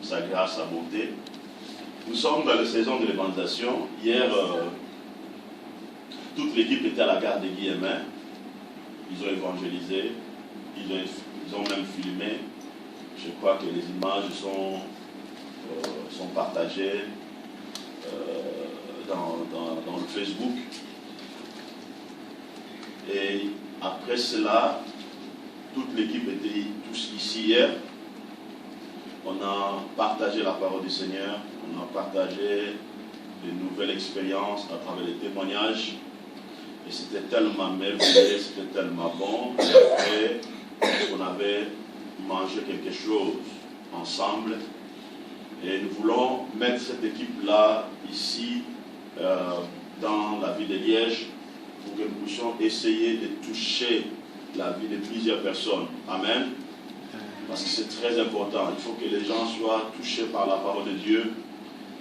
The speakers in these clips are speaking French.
sa grâce, sa bonté. Nous sommes dans la saison de l'évangélisation. Hier, toute l'équipe était à la gare de Guillemin. Ils ont évangélisé, ils ont même filmé. Je crois que les images sont partagées dans le Facebook. Et après cela, toute l'équipe était tous ici hier. On a partagé la parole du Seigneur, on a partagé de nouvelles expériences à travers les témoignages. Et c'était tellement merveilleux, c'était tellement bon. Et après, on avait mangé quelque chose ensemble. Et nous voulons mettre cette équipe-là ici, dans la ville de Liège, pour que nous puissions essayer de toucher la vie de plusieurs personnes. Amen. Parce que c'est très important. Il faut que les gens soient touchés par la parole de Dieu.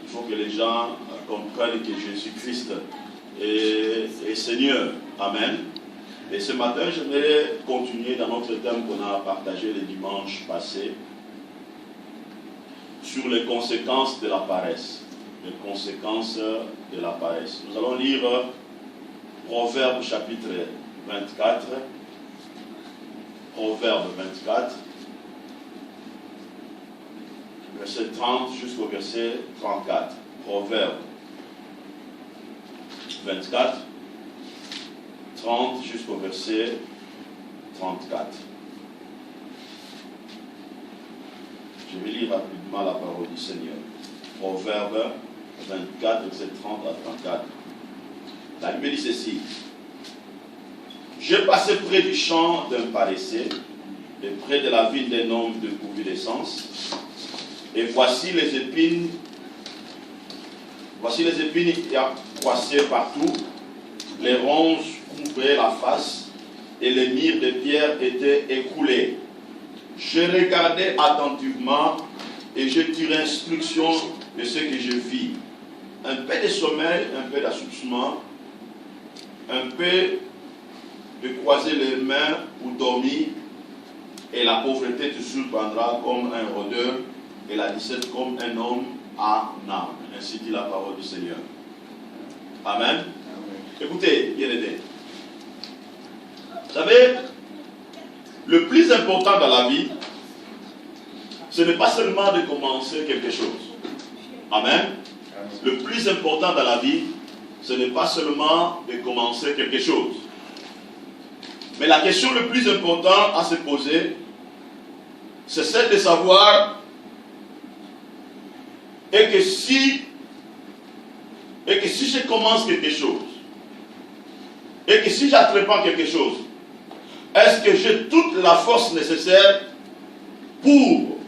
Il faut que les gens comprennent que Jésus-Christ est Seigneur. Amen. Et ce matin, j'aimerais continuer dans notre thème qu'on a partagé le dimanche passé sur les conséquences de la paresse. Les conséquences de la paresse. Nous allons lire Proverbe chapitre 24. Proverbe 24. Verset 30 jusqu'au verset 34. Proverbe 24, 30 jusqu'au verset 34. Je vais lire rapidement la parole du Seigneur. Proverbe 24, verset 30 à 34. La Bible dit ceci. Je passais près du champ d'un paresseux, et près de la ville d'un homme dépourvu d'essence. Et voici les épines qui accroissaient partout, les ronces couvraient la face, et les murs de pierre étaient écroulés. Je regardais attentivement, et je tirais instruction de ce que je vis. Un peu de sommeil, un peu d'assoupissement, un peu de croiser les mains ou dormir, et la pauvreté te surprendra comme un rôdeur, et la disette comme un homme en âme. Ainsi dit la parole du Seigneur. Amen. Amen. Écoutez, bien-aimés. Vous savez, le plus important dans la vie, ce n'est pas seulement de commencer quelque chose. Amen. Le plus important dans la vie, ce n'est pas seulement de commencer quelque chose. Mais la question le plus importante à se poser, c'est celle de savoir et que si je commence quelque chose, et que si j'entreprends quelque chose, est-ce que j'ai toute la force nécessaire pour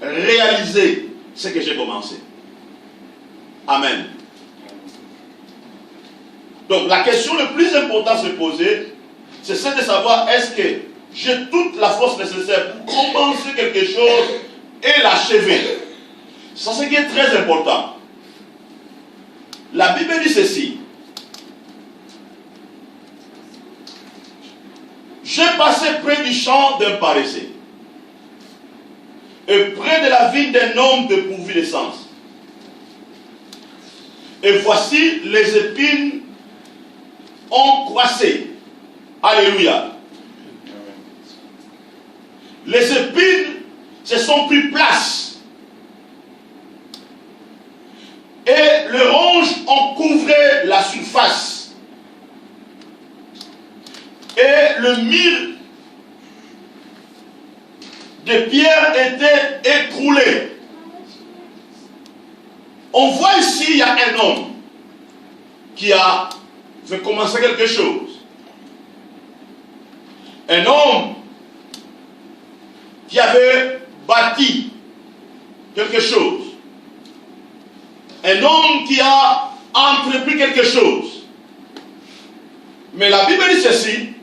réaliser ce que j'ai commencé? Amen. Donc la question le plus importante à se poser, c'est celle de savoir est-ce que j'ai toute la force nécessaire pour commencer quelque chose et l'achever. C'est ce qui est très important. La Bible dit ceci. J'ai passé près du champ d'un paresseux, et près de la vigne d'un homme dépourvu d'essence. Et voici les épines ont croissé. Alléluia. Les épines se sont pris place. Et les ronges ont couvert la surface. Et le mur de pierre était écroulé. On voit ici, il y a un homme qui a fait commencer quelque chose. Un homme qui avait bâti quelque chose. Un homme qui a entrepris quelque chose. Mais la Bible dit ceci.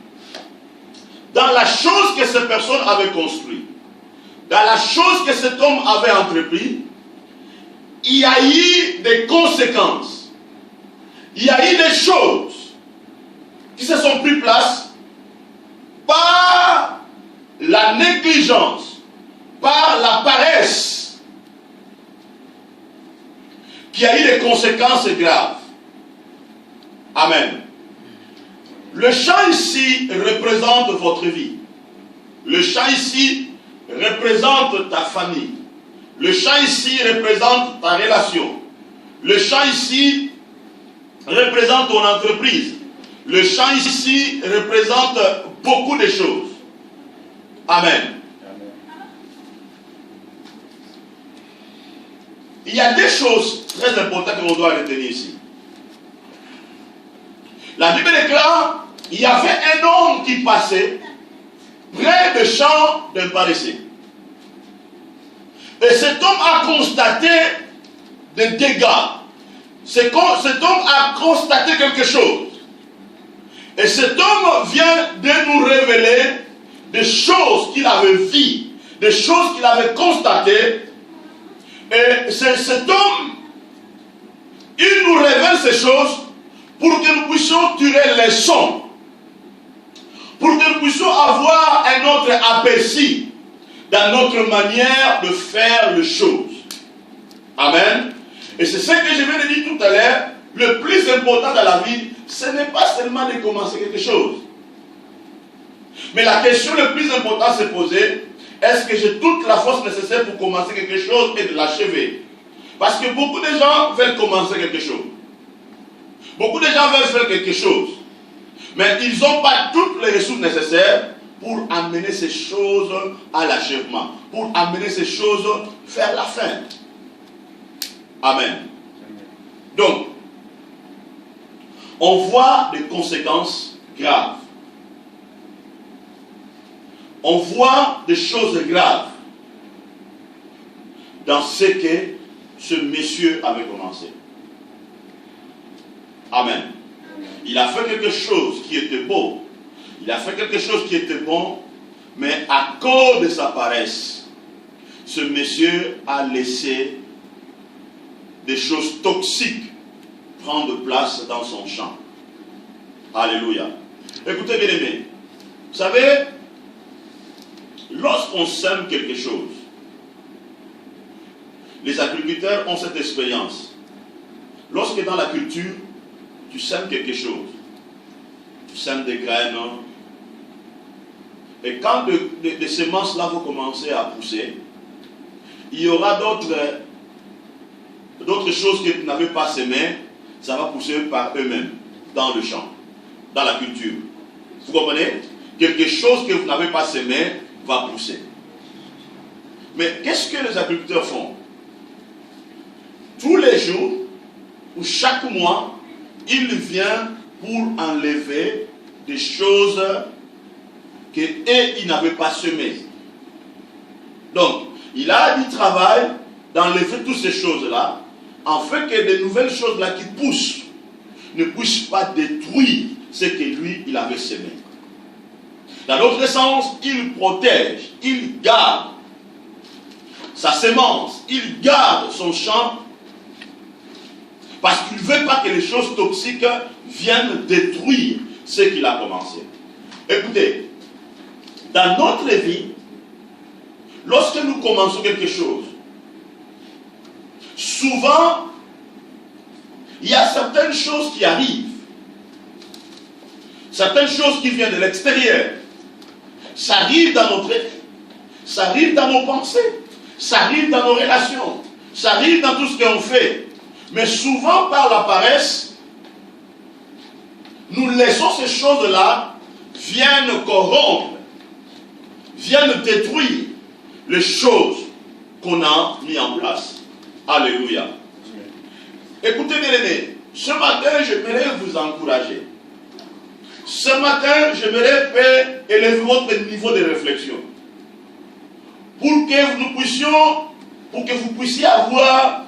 Dans la chose que cette personne avait construite, dans la chose que cet homme avait entrepris, il y a eu des conséquences. Il y a eu des choses qui se sont pris place par la négligence, par la paresse qui a eu des conséquences graves. Amen. Le chant ici représente votre vie. Le chant ici représente ta famille. Le chant ici représente ta relation. Le chant ici représente ton entreprise. Le chant ici représente beaucoup de choses. Amen. Il y a des choses très importantes que l'on doit retenir ici. La Bible déclare, il y avait un homme qui passait près du champ d'un paresseux. Et cet homme a constaté des dégâts. Cet homme a constaté quelque chose. Et cet homme vient de nous révéler des choses qu'il avait vues, des choses qu'il avait constatées. Et cet homme, il nous révèle ces choses pour que nous puissions tirer les leçons, pour que nous puissions avoir un autre aperçu dans notre manière de faire les choses. Amen. Et c'est ce que je viens de dire tout à l'heure. Le plus important dans la vie, ce n'est pas seulement de commencer quelque chose. Mais la question la plus importante à se poser, est-ce que j'ai toute la force nécessaire pour commencer quelque chose et de l'achever? Parce que beaucoup de gens veulent commencer quelque chose. Beaucoup de gens veulent faire quelque chose. Mais ils n'ont pas toutes les ressources nécessaires pour amener ces choses à l'achèvement. Pour amener ces choses vers la fin. Amen. Donc, on voit des conséquences graves. On voit des choses graves dans ce que ce monsieur avait commencé. Amen. Il a fait quelque chose qui était beau. Il a fait quelque chose qui était bon. Mais à cause de sa paresse, ce monsieur a laissé des choses toxiques prendre place dans son champ. Alléluia. Écoutez bien aimés. Vous savez, lorsqu'on sème quelque chose, les agriculteurs ont cette expérience. Lorsque dans la culture, tu sèmes quelque chose, tu sèmes des graines, et quand des semences-là vont commencer à pousser, il y aura d'autres choses que tu n'avais pas semées, ça va pousser par eux-mêmes dans le champ, dans la culture. Vous comprenez? Quelque chose que vous n'avez pas semé va pousser. Mais qu'est-ce que les agriculteurs font? Tous les jours, ou chaque mois, ils viennent pour enlever des choses qu'ils n'avaient pas semées. Donc, il a du travail d'enlever toutes ces choses-là, afin que de nouvelles choses-là qui poussent ne puissent pas détruire ce que lui, il avait semé. Dans l'autre sens, il protège, il garde sa semence, il garde son champ, parce qu'il ne veut pas que les choses toxiques viennent détruire ce qu'il a commencé. Écoutez, dans notre vie, lorsque nous commençons quelque chose, souvent, il y a certaines choses qui arrivent. Certaines choses qui viennent de l'extérieur. Ça arrive dans notre vie. Ça arrive dans nos pensées. Ça arrive dans nos relations. Ça arrive dans tout ce qu'on fait. Mais souvent, par la paresse, nous laissons ces choses-là viennent corrompre, viennent détruire les choses qu'on a mis en place. Alléluia. Écoutez bien aimés, ce matin, j'aimerais vous encourager. Ce matin, j'aimerais faire élever votre niveau de réflexion. Pour que vous puissiez avoir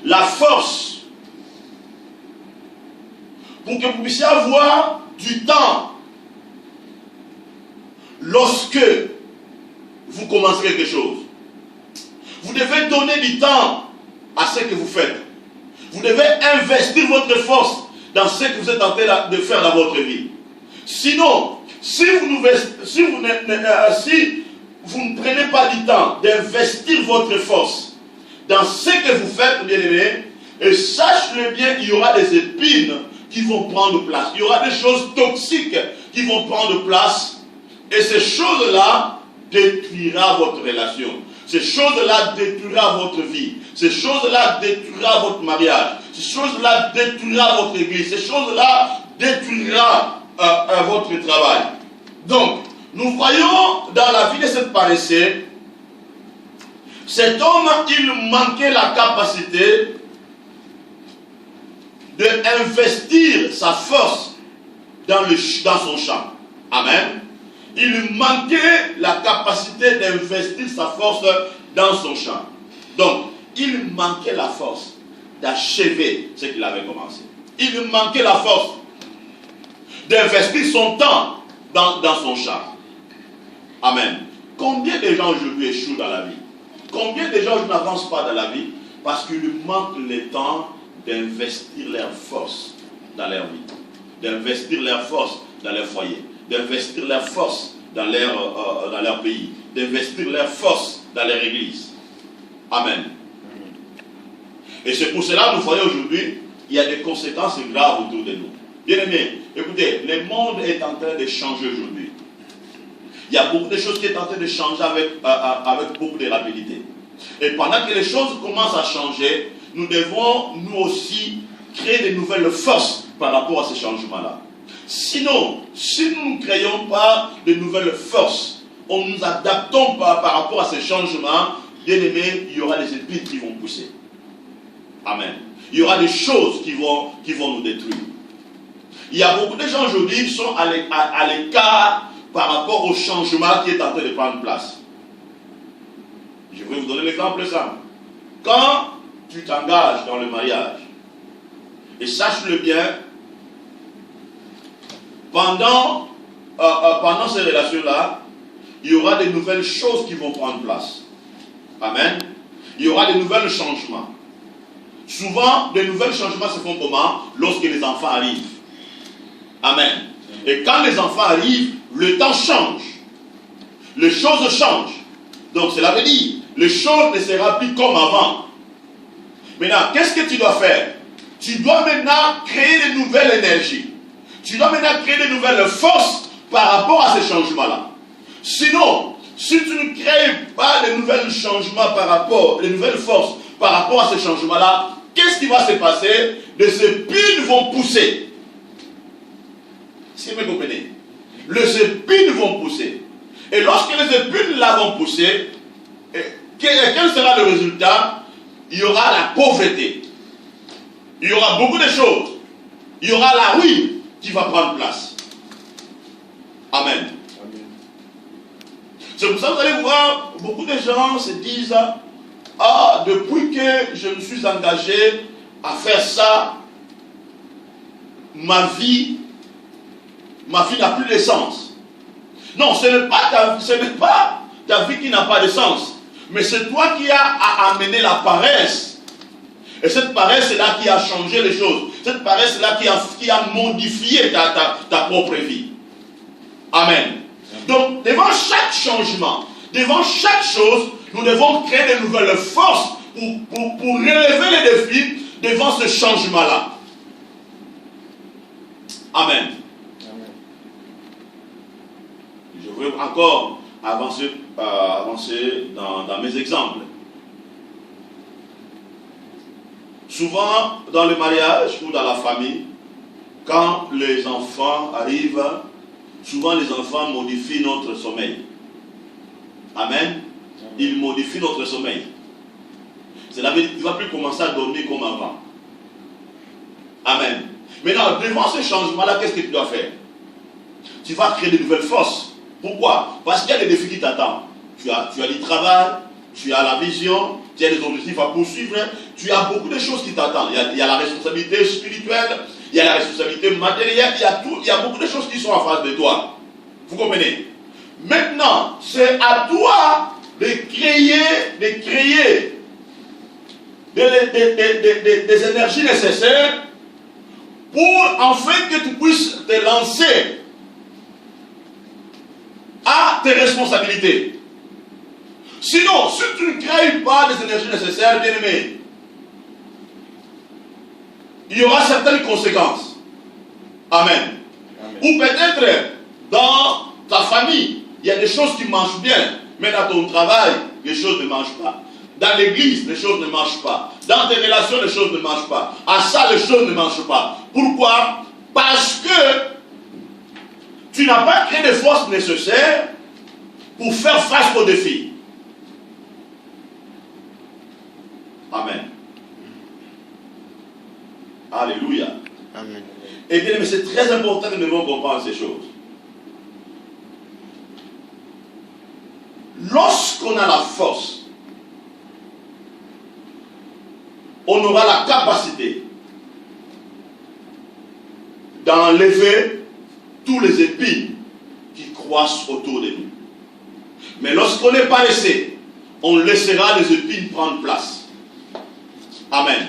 la force. Pour que vous puissiez avoir du temps. Lorsque vous commencez quelque chose. Vous devez donner du temps à ce que vous faites. Vous devez investir votre force dans ce que vous êtes en train de faire dans votre vie. Sinon, si vous ne prenez pas du temps d'investir votre force dans ce que vous faites, bien-aimés, et sache-le bien, il y aura des épines qui vont prendre place. Il y aura des choses toxiques qui vont prendre place. Et ces choses-là détruira votre relation. Ces choses-là détruira votre vie. Ces choses-là détruira votre mariage. Ces choses-là détruira votre église. Ces choses-là détruira votre travail. Donc, nous voyons dans la vie de cette paresseux, cet homme, il manquait la capacité d'investir sa force dans son champ. Amen. Il manquait la capacité d'investir sa force dans son champ. Donc, il manquait la force d'achever ce qu'il avait commencé. Il manquait la force d'investir son temps dans son champ. Amen. Combien de gens aujourd'hui échouent dans la vie? Combien de gens n'avancent pas dans la vie? Parce qu'ils manquent le temps d'investir leur force dans leur vie, d'investir leur force dans leur foyer, d'investir leur force dans leur pays, d'investir leur force dans leur église. Amen. Et c'est pour cela que nous voyons aujourd'hui, il y a des conséquences graves autour de nous. Bien aimés, écoutez, le monde est en train de changer aujourd'hui. Il y a beaucoup de choses qui sont en train de changer avec beaucoup de rapidité. Et pendant que les choses commencent à changer, nous devons nous aussi créer de nouvelles forces par rapport à ces changements-là. Sinon, si nous ne créons pas de nouvelles forces, on ne nous adaptons pas par rapport à ces changements, bien aimés, il y aura des épines qui vont pousser. Amen. Il y aura des choses qui vont nous détruire. Il y a beaucoup de gens aujourd'hui qui sont à l'écart par rapport au changement qui est en train de prendre place. Je vais vous donner l'exemple simple. Quand tu t'engages dans le mariage, et sache-le bien, pendant ces relations-là, il y aura de nouvelles choses qui vont prendre place. Amen. Il y aura de nouveaux changements. Souvent, de nouveaux changements se font comment? Lorsque les enfants arrivent. Amen. Et quand les enfants arrivent, le temps change. Les choses changent. Donc cela veut dire, les choses ne seront plus comme avant. Maintenant, qu'est-ce que tu dois faire? Tu dois maintenant créer de nouvelles énergies. Tu dois maintenant créer de nouvelles forces par rapport à ces changements-là. Sinon, si tu ne crées pas de nouveaux changements de nouvelles forces par rapport à ces changements-là, qu'est-ce qui va se passer? Les épines vont pousser. Si vous me comprenez? Les épines vont pousser. Et lorsque les épines là vont pousser, quel sera le résultat? Il y aura la pauvreté. Il y aura beaucoup de choses. Il y aura la ruine qui va prendre place. Amen. C'est pour ça que vous allez voir, beaucoup de gens se disent, ah, depuis que je me suis engagé à faire ça, ma vie n'a plus de sens. Non, ce n'est pas ta vie qui n'a pas de sens, mais c'est toi qui as amené la paresse. Et cette paresse-là qui a changé les choses. Cette paresse-là qui a modifié ta propre vie. Amen. Donc, devant chaque changement, devant chaque chose, nous devons créer de nouvelles forces pour relever les défis devant ce changement-là. Amen. Je veux encore avancer dans mes exemples. Souvent, dans le mariage ou dans la famille, quand les enfants arrivent, souvent les enfants modifient notre sommeil. Amen. Ils modifient notre sommeil. Cela veut dire que tu ne vas plus commencer à dormir comme avant. Amen. Maintenant, devant ce changement-là, qu'est-ce que tu dois faire? Tu vas créer de nouvelles forces. Pourquoi? Parce qu'il y a des défis qui t'attendent. Tu as du travail, tu as la vision, tu as des objectifs à poursuivre, tu as beaucoup de choses qui t'attendent. Il y a la responsabilité spirituelle, il y a la responsabilité matérielle, il y a beaucoup de choses qui sont en face de toi. Vous comprenez? Maintenant, c'est à toi de créer des énergies nécessaires pour enfin que tu puisses te lancer à tes responsabilités. Sinon, si tu ne crées pas les énergies nécessaires, bien aimé, il y aura certaines conséquences. Amen. Amen. Ou peut-être dans ta famille, il y a des choses qui marchent bien, mais dans ton travail, les choses ne marchent pas. Dans l'église, les choses ne marchent pas. Dans tes relations, les choses ne marchent pas. À ça, les choses ne marchent pas. Pourquoi? Parce que tu n'as pas créé les forces nécessaires pour faire face aux défis. Amen. Alléluia. Amen. Eh bien, mais c'est très important que nous devons comprendre ces choses. Lorsqu'on a la force, on aura la capacité d'enlever tous les épines qui croissent autour de nous. Mais lorsqu'on est paresseux, on laissera les épines prendre place. Amen.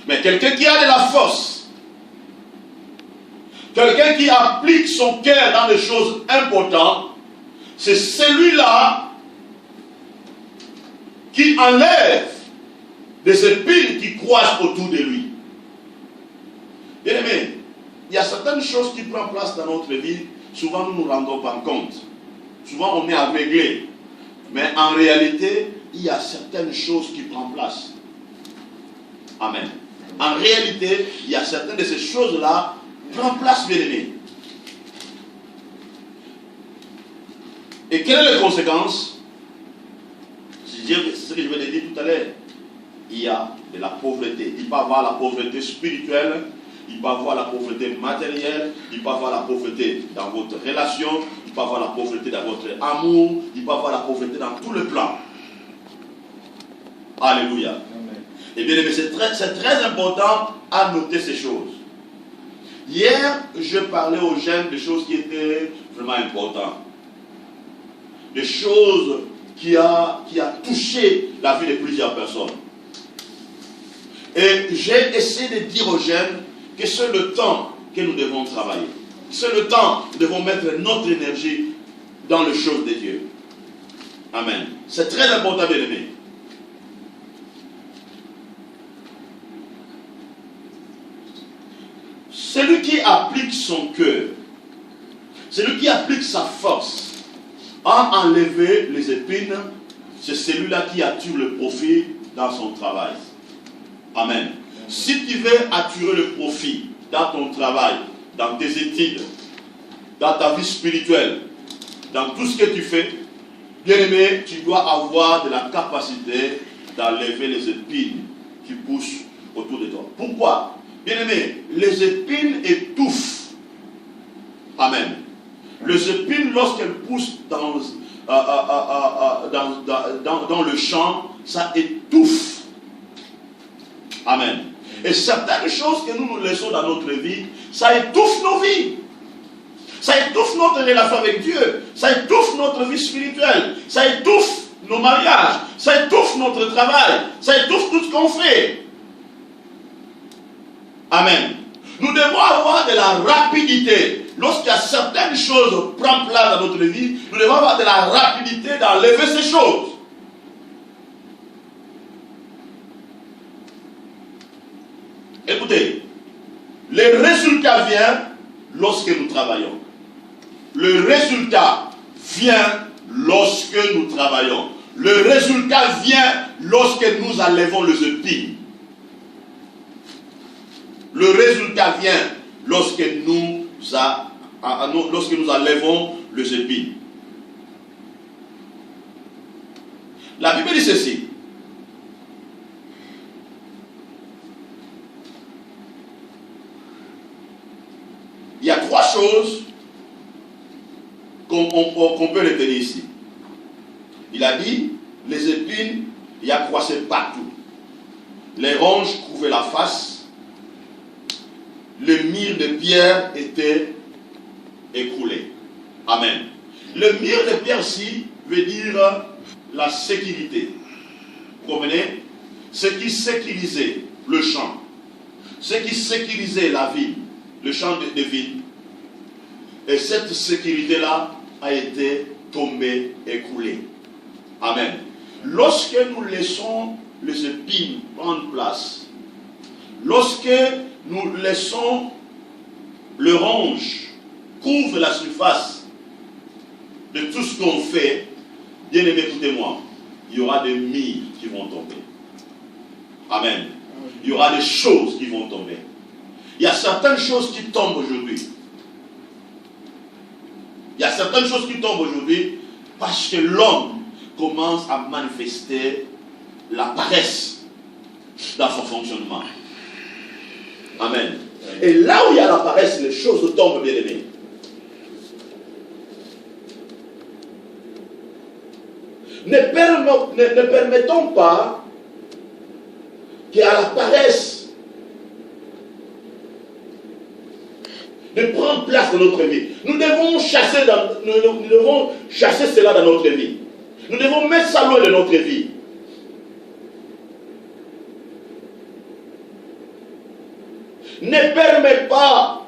Mais quelqu'un qui a de la force, quelqu'un qui applique son cœur dans des choses importantes, c'est celui-là qui enlève des épines qui croissent autour de lui. Bien aimé, il y a certaines choses qui prennent place dans notre vie, souvent nous ne nous rendons pas compte. Souvent on est aveuglé. Mais en réalité, il y a certaines choses qui prennent place. Amen. En réalité, il y a certaines de ces choses-là qui prennent place, bien aimé. Et quelles sont les conséquences? C'est ce que je vais te dire tout à l'heure. Il y a de la pauvreté. Il peut y avoir la pauvreté spirituelle, il peut y avoir la pauvreté matérielle, il peut y avoir la pauvreté dans votre relation, il peut y avoir la pauvreté dans votre amour, il peut y avoir la pauvreté dans tout le plan. Alléluia. Amen. Et bien, c'est très important à noter ces choses. Hier, je parlais aux jeunes des choses qui étaient vraiment importantes. Des choses qui a touché la vie de plusieurs personnes. Et j'ai essayé de dire aux jeunes que c'est le temps que nous devons travailler. C'est le temps que nous devons mettre notre énergie dans les choses de Dieu. Amen. C'est très important, bien aimé. Celui qui applique son cœur, celui qui applique sa force à enlever les épines, c'est celui-là qui attire le profit dans son travail. Amen. Si tu veux attirer le profit dans ton travail, dans tes études, dans ta vie spirituelle, dans tout ce que tu fais, bien aimé, tu dois avoir de la capacité d'enlever les épines qui poussent autour de toi. Pourquoi? Bien aimé, les épines étouffent. Amen. Les épines, lorsqu'elles poussent dans le champ, ça étouffe. Amen. Et certaines choses que nous laissons dans notre vie, ça étouffe nos vies. Ça étouffe notre relation avec Dieu. Ça étouffe notre vie spirituelle. Ça étouffe nos mariages. Ça étouffe notre travail. Ça étouffe tout ce qu'on fait. Amen. Nous devons avoir de la rapidité. Lorsqu'il y a certaines choses qui prennent place dans notre vie, nous devons avoir de la rapidité d'enlever ces choses. Écoutez, le résultat vient lorsque nous travaillons. Le résultat vient lorsque nous travaillons. Le résultat vient lorsque nous enlevons les épines. Le résultat vient lorsque nous enlevons les épines. La Bible dit ceci. Il y a trois choses qu'on peut retenir ici. Il a dit, les épines, il y a croissé partout. Les ronges couvraient la face. Le mire de pierre était écroulé. Amen. Le mire de pierre ici veut dire la sécurité. Vous comprenez? Ce qui sécurisait le champ. Ce qui sécurisait la ville. Le champ de ville. Et cette sécurité-là a été tombée, écroulée. Amen. Lorsque nous laissons les épines prendre place, lorsque nous laissons le ronge couvre la surface de tout ce qu'on fait, bien aimé, écoutez-moi, il y aura des mires qui vont tomber. Amen. Il y aura des choses qui vont tomber. Il y a certaines choses qui tombent aujourd'hui. Il y a certaines choses qui tombent aujourd'hui parce que l'homme commence à manifester la paresse dans son fonctionnement. Amen. Et là où il y a la paresse, les choses tombent, bien aimés. Ne permettons pas qu'à la paresse de prendre place dans notre vie. Nous devons chasser cela dans notre vie. Nous devons mettre ça loin de notre vie. Ne permets pas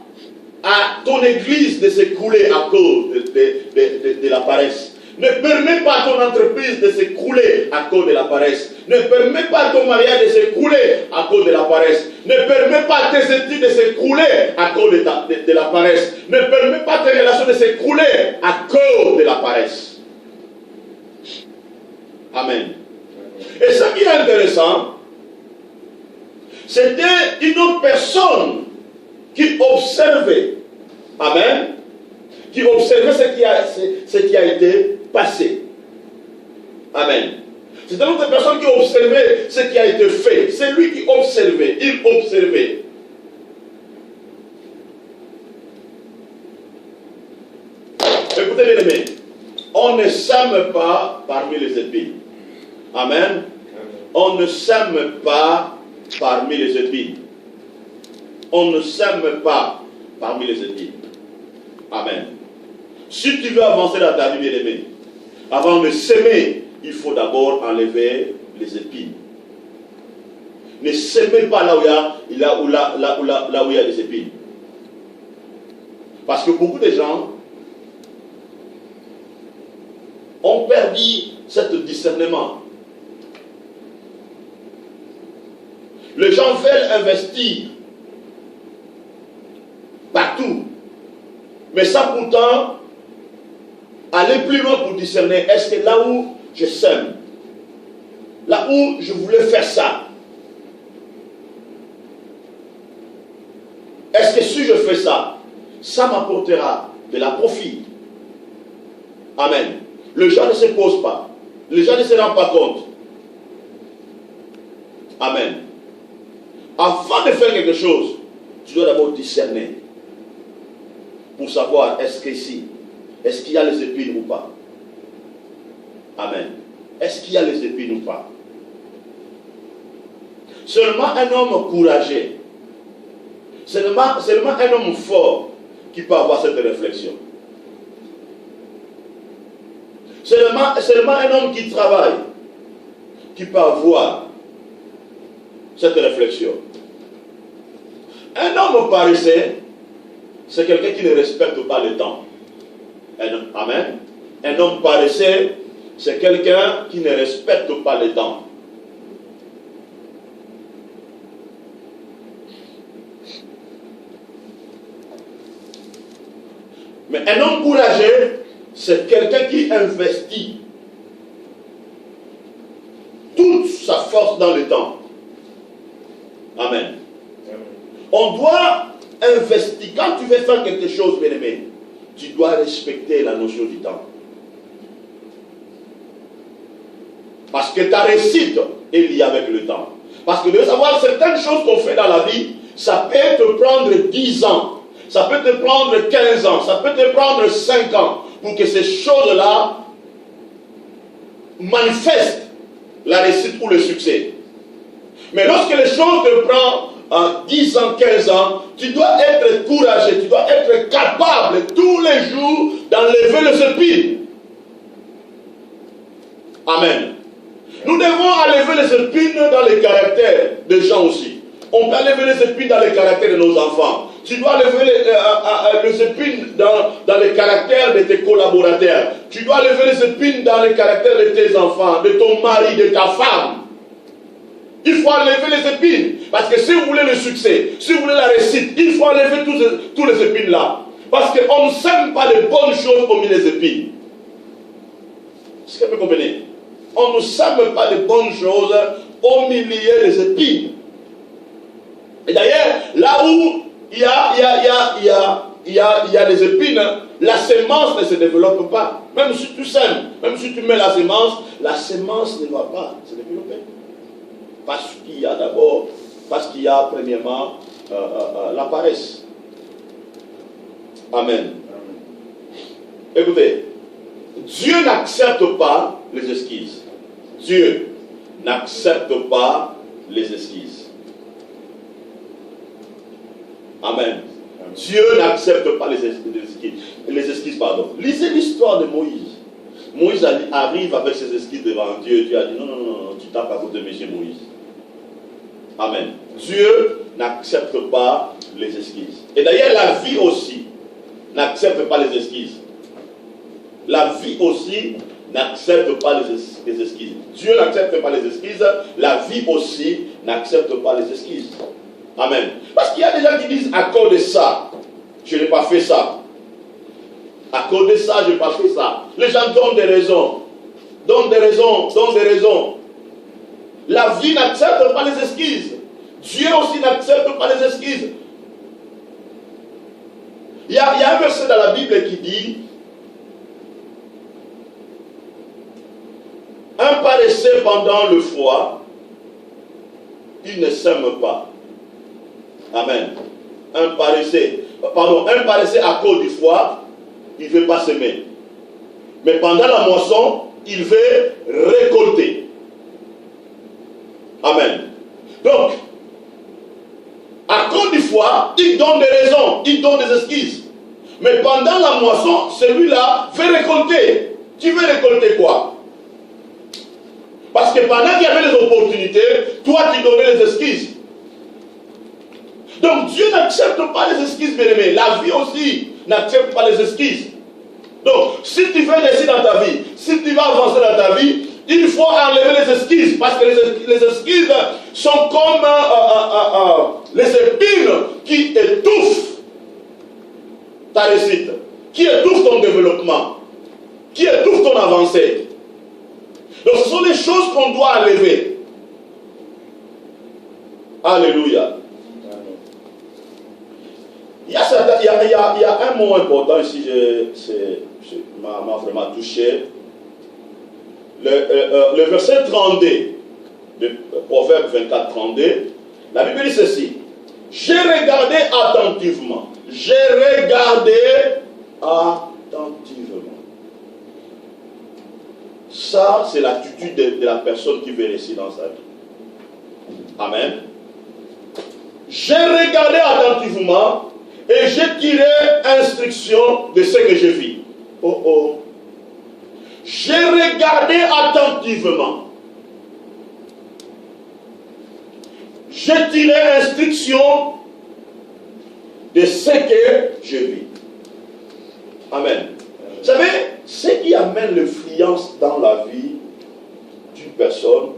à ton église de s'écrouler à cause de la paresse. Ne permets pas à ton entreprise de s'écrouler à cause de la paresse. Ne permets pas à ton mariage de s'écrouler à cause de la paresse. Ne permets pas à tes études de s'écrouler à cause de la paresse. Ne permets pas à tes relations de s'écrouler à cause de la paresse. Amen. Et ce qui est intéressant, c'était une autre personne qui observait. Amen. Qui observait ce qui a été passé. Amen. C'est une autre personne qui observait ce qui a été fait. C'est lui qui observait. Il observait. Écoutez bien aimés, on ne sème pas parmi les épines. Amen. On ne sème pas parmi les épines. On ne sème pas parmi les épines. Amen. Si tu veux avancer dans ta vie, bien aimé, avant de s'aimer, il faut d'abord enlever les épines. Ne s'aimez pas là où il y a des épines. Parce que beaucoup de gens ont perdu ce discernement. Les gens veulent investir partout. Mais ça pourtant, aller plus loin pour discerner, est-ce que là où je sème, là où je voulais faire ça, est-ce que si je fais ça, ça m'apportera de la profit? Amen. Les gens ne se posent pas. Les gens ne se rendent pas compte. Amen. Avant de faire quelque chose, tu dois d'abord discerner. Pour savoir est-ce qu'ici, est-ce qu'il y a les épines ou pas? Amen. Est-ce qu'il y a les épines ou pas? Seulement un homme courageux, seulement un homme fort qui peut avoir cette réflexion. Seulement un homme qui travaille qui peut avoir cette réflexion. Un homme paresseux, c'est quelqu'un qui ne respecte pas le temps. Amen. Un homme paresseux, c'est quelqu'un qui ne respecte pas le temps. Mais un homme courageux, c'est quelqu'un qui investit toute sa force dans le temps. Amen. On doit investir. Quand tu veux faire quelque chose, bien aimé, tu dois respecter la notion du temps. Parce que ta réussite est liée avec le temps. Parce que de savoir certaines choses qu'on fait dans la vie, ça peut te prendre 10 ans, ça peut te prendre 15 ans, ça peut te prendre 5 ans pour que ces choses-là manifestent la réussite ou le succès. Mais lorsque les choses te prennent 10 ans, 15 ans, tu dois être courageux, tu dois être capable tous les jours d'enlever les épines. Amen. Nous devons enlever les épines dans les caractères des gens aussi. On peut enlever les épines dans les caractères de nos enfants. Tu dois lever les épines dans les caractères de tes collaborateurs. Tu dois lever les épines dans les caractères de tes enfants, de ton mari, de ta femme. Il faut enlever les épines. Parce que si vous voulez le succès, si vous voulez la réussite, il faut enlever tous les épines là. Parce qu'on ne sème pas les bonnes choses au milieu des épines. Est-ce que vous comprenez? On ne sème pas de bonnes choses au milieu des épines. Et d'ailleurs, là où il y a des épines, la sémence ne se développe pas. Même si tu sèmes, même si tu mets la sémence ne va pas se développer. Parce qu'il y a premièrement la paresse. Amen. Écoutez, Dieu n'accepte pas les esquisses. Dieu n'accepte pas les esquisses. Amen. Dieu n'accepte pas les esquisses. Lisez l'histoire de Moïse. Moïse arrive avec ses esquisses devant Dieu. Dieu a dit non, tu tapes à côté de monsieur Moïse. Amen. Dieu n'accepte pas les esquisses. Et d'ailleurs, la vie aussi n'accepte pas les esquisses. La vie aussi n'accepte pas les esquisses. Dieu n'accepte pas les esquisses. La vie aussi n'accepte pas les esquisses. Amen. Parce qu'il y a des gens qui disent à cause de ça, je n'ai pas fait ça. À cause de ça, je n'ai pas fait ça. Les gens donnent des raisons. Donnent des raisons. La vie n'accepte pas les esquisses. Dieu aussi n'accepte pas les esquisses. Il y a un verset dans la Bible qui dit: un paresseux pendant le froid, il ne sème pas. Amen. Un paresseux à cause du froid, il ne veut pas s'aimer. Mais pendant la moisson, il veut récolter. Amen. Donc, à cause du froid, il donne des raisons, il donne des esquisses. Mais pendant la moisson, celui-là veut récolter. Tu veux récolter quoi? Parce que pendant qu'il y avait les opportunités, toi tu donnais les esquisses. Donc Dieu n'accepte pas les esquisses, bien-aimés. La vie aussi n'accepte pas les esquisses. Donc, si tu veux réussir dans ta vie, si tu vas avancer dans ta vie, il faut enlever les esquisses. Parce que les esquisses sont comme les épines qui étouffent ta réussite, qui étouffent ton développement, qui étouffent ton avancée. Donc, ce sont des choses qu'on doit enlever. Alléluia. Il y a un mot important ici, m'a vraiment touché. Le verset 32 de Proverbe 24, 32, la Bible dit ceci: j'ai regardé attentivement. J'ai regardé attentivement. Ça, c'est l'attitude de la personne qui veut réussir dans sa vie. Amen. J'ai regardé attentivement et j'ai tiré instruction de ce que je vis. J'ai regardé attentivement. J'ai tiré instruction de ce que je vis. Amen. Vous savez, ce qui amène l'influence dans la vie d'une personne,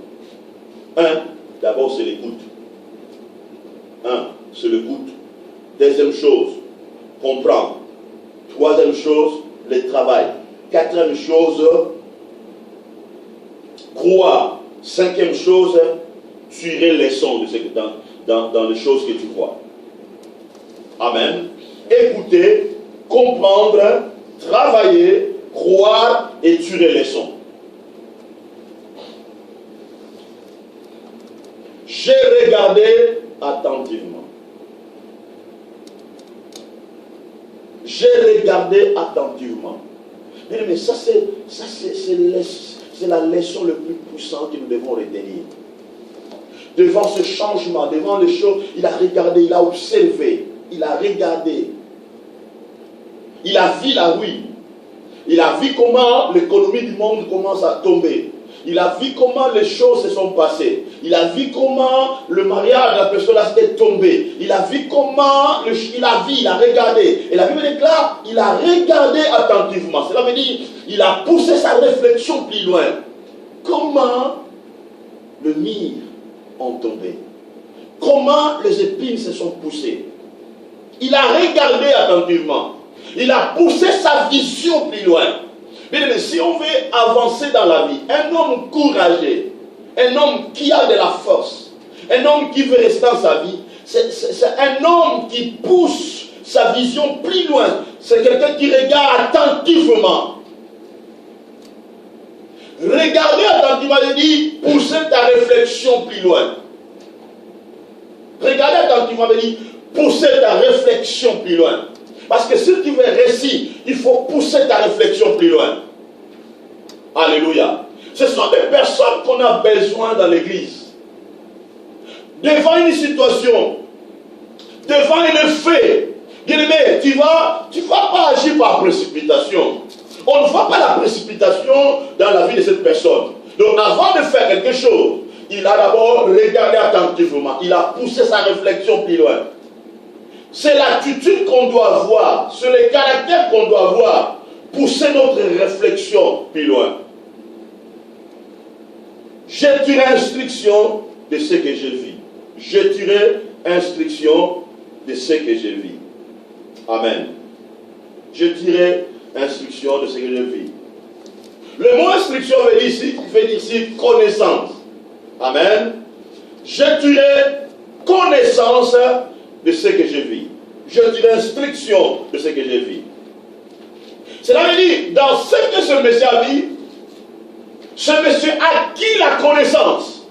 d'abord c'est l'écoute. C'est l'écoute. Deuxième chose, comprendre. Troisième chose, le travail. Quatrième chose, croire. Cinquième chose, tirer les leçons dans les choses que tu vois. Amen. Écouter, comprendre, travailler, croire et tirer les leçons. J'ai regardé attentivement. J'ai regardé attentivement. Mais ça c'est la leçon la plus puissante que nous devons retenir. Devant ce changement, devant les choses, il a regardé, il a observé, il a regardé. Il a vu la rue. Il a vu comment l'économie du monde commence à tomber. Il a vu comment les choses se sont passées. Il a vu comment le mariage de la personne s'était tombé. Il a vu comment, il a regardé. Et la Bible déclare, il a regardé attentivement. Cela veut dire, il a poussé sa réflexion plus loin. Comment le myrrhe ont tombé? Comment les épines se sont poussées? Il a regardé attentivement. Il a poussé sa vision plus loin. Mais si on veut avancer dans la vie, un homme courageux, un homme qui a de la force, un homme qui veut rester dans sa vie, c'est un homme qui pousse sa vision plus loin. C'est quelqu'un qui regarde attentivement. Regarder attentivement, il dit, pousser ta réflexion plus loin. Regarder attentivement, il dit, pousser ta réflexion plus loin. Parce que si tu veux réussir, il faut pousser ta réflexion plus loin. Alléluia. Ce sont des personnes qu'on a besoin dans l'église. Devant une situation, devant un fait, bien-aimé, tu vas pas agir par précipitation. On ne voit pas la précipitation dans la vie de cette personne. Donc avant de faire quelque chose, il a d'abord regardé attentivement. Il a poussé sa réflexion plus loin. C'est l'attitude qu'on doit avoir, c'est le caractère qu'on doit avoir, pousser notre réflexion plus loin. Je tirerai instruction de ce que je vis. Je tirerai instruction de ce que je vis. Amen. Je tirerai instruction de ce que je vis. Le mot instruction veut dire ici connaissance. Amen. Je tirerai connaissance de ce que je vis. Je dirai instruction de ce que je vis. Cela veut dire, dans ce que ce monsieur a vu, ce monsieur a acquis la connaissance.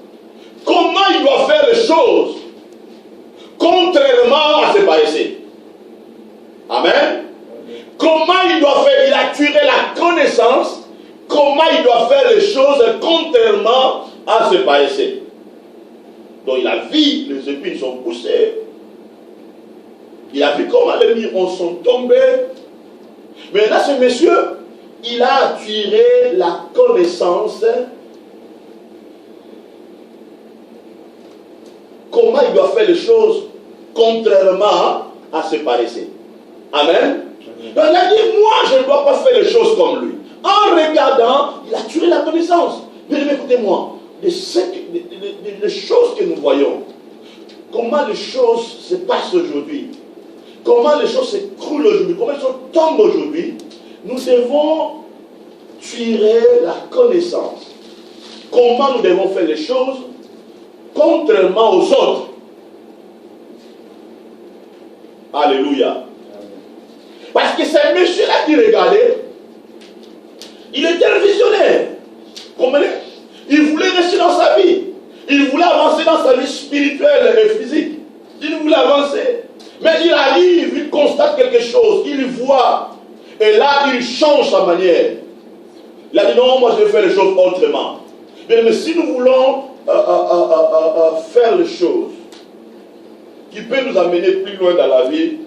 Comment il doit faire les choses, contrairement à ses paresseux. Amen. Comment il doit faire, il a tiré la connaissance, comment il doit faire les choses contrairement à ses paresseux. Donc il a vu, les épines sont poussées. Il a vu comment les murs sont tombés. Mais là, ce monsieur, il a tiré la connaissance. Comment il doit faire les choses contrairement à ses paresseux. Amen. Donc il a dit, moi, je ne dois pas faire les choses comme lui. En regardant, il a tiré la connaissance. Mais écoutez-moi, les choses que nous voyons, comment les choses se passent aujourd'hui, comment les choses s'écroulent aujourd'hui, comment les choses tombent aujourd'hui, nous devons tirer la connaissance. Comment nous devons faire les choses contrairement aux autres. Alléluia. Parce que c'est un monsieur-là qui regardait, il était un visionnaire. Comprenez? Il voulait rester dans sa vie. Il voulait avancer dans sa vie spirituelle et physique. Il voulait avancer. Mais il arrive, il constate quelque chose, il voit. Et là, il change sa manière. Il a dit non, moi je vais faire les choses autrement. Mais si nous voulons faire les choses qui peuvent nous amener plus loin dans la vie,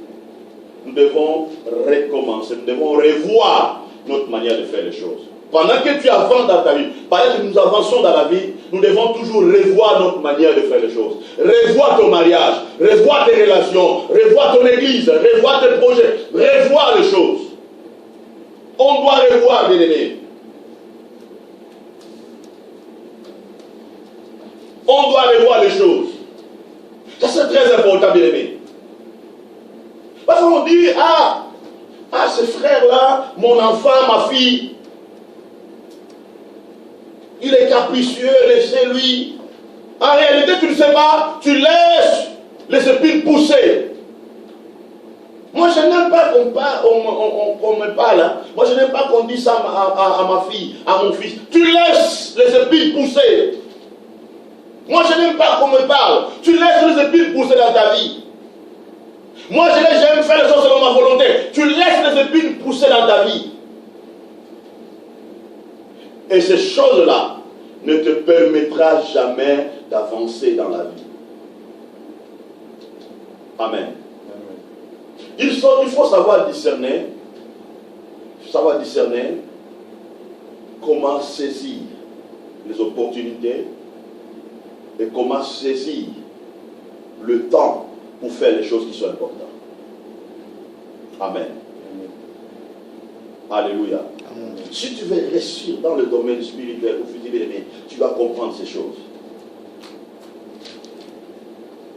nous devons recommencer, nous devons revoir notre manière de faire les choses. Pendant que tu avances dans ta vie, pendant que nous avançons dans la vie, nous devons toujours revoir notre manière de faire les choses. Revoir ton mariage, revoir tes relations, revoir ton église, revoir tes projets, revoir les choses. On doit revoir, bien aimés. On doit revoir les choses. Ça c'est très important, bien aimé. Parce qu'on dit, ce frère-là, mon enfant, ma fille, il est capricieux, laissez-lui. En réalité, tu ne sais pas, tu laisses les épines pousser. Moi, je n'aime pas qu'on me parle. Hein. Moi, je n'aime pas qu'on dise ça à ma fille, à mon fils. Tu laisses les épines pousser. Moi, je n'aime pas qu'on me parle. Tu laisses les épines pousser dans ta vie. Moi, j'aime faire les choses selon ma volonté. Tu laisses les épines pousser dans ta vie. Et ces choses-là ne te permettra jamais d'avancer dans la vie. Amen. Il faut savoir discerner comment saisir les opportunités et comment saisir le temps pour faire les choses qui sont importantes. Amen. Alléluia. Amen. Si tu veux réussir dans le domaine spirituel, tu vas comprendre ces choses.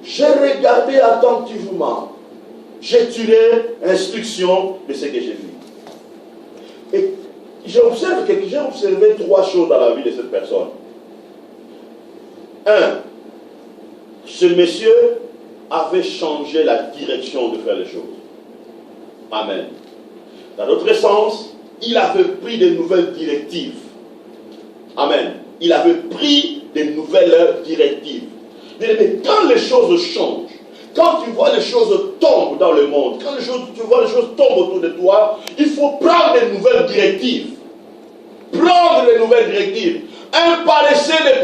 J'ai regardé attentivement. J'ai tiré instruction de ce que j'ai vu. Et j'ai observé 3 choses dans la vie de cette personne. 1. Ce monsieur avait changé la direction de faire les choses. Amen. Dans l'autre sens, il avait pris de nouvelles directives. Amen. Il avait pris de nouvelles directives. Mais quand les choses changent, quand tu vois les choses tombent dans le monde, quand tu vois les choses tombent autour de toi, il faut prendre de nouvelles directives. Prendre de nouvelles directives. Un paresseux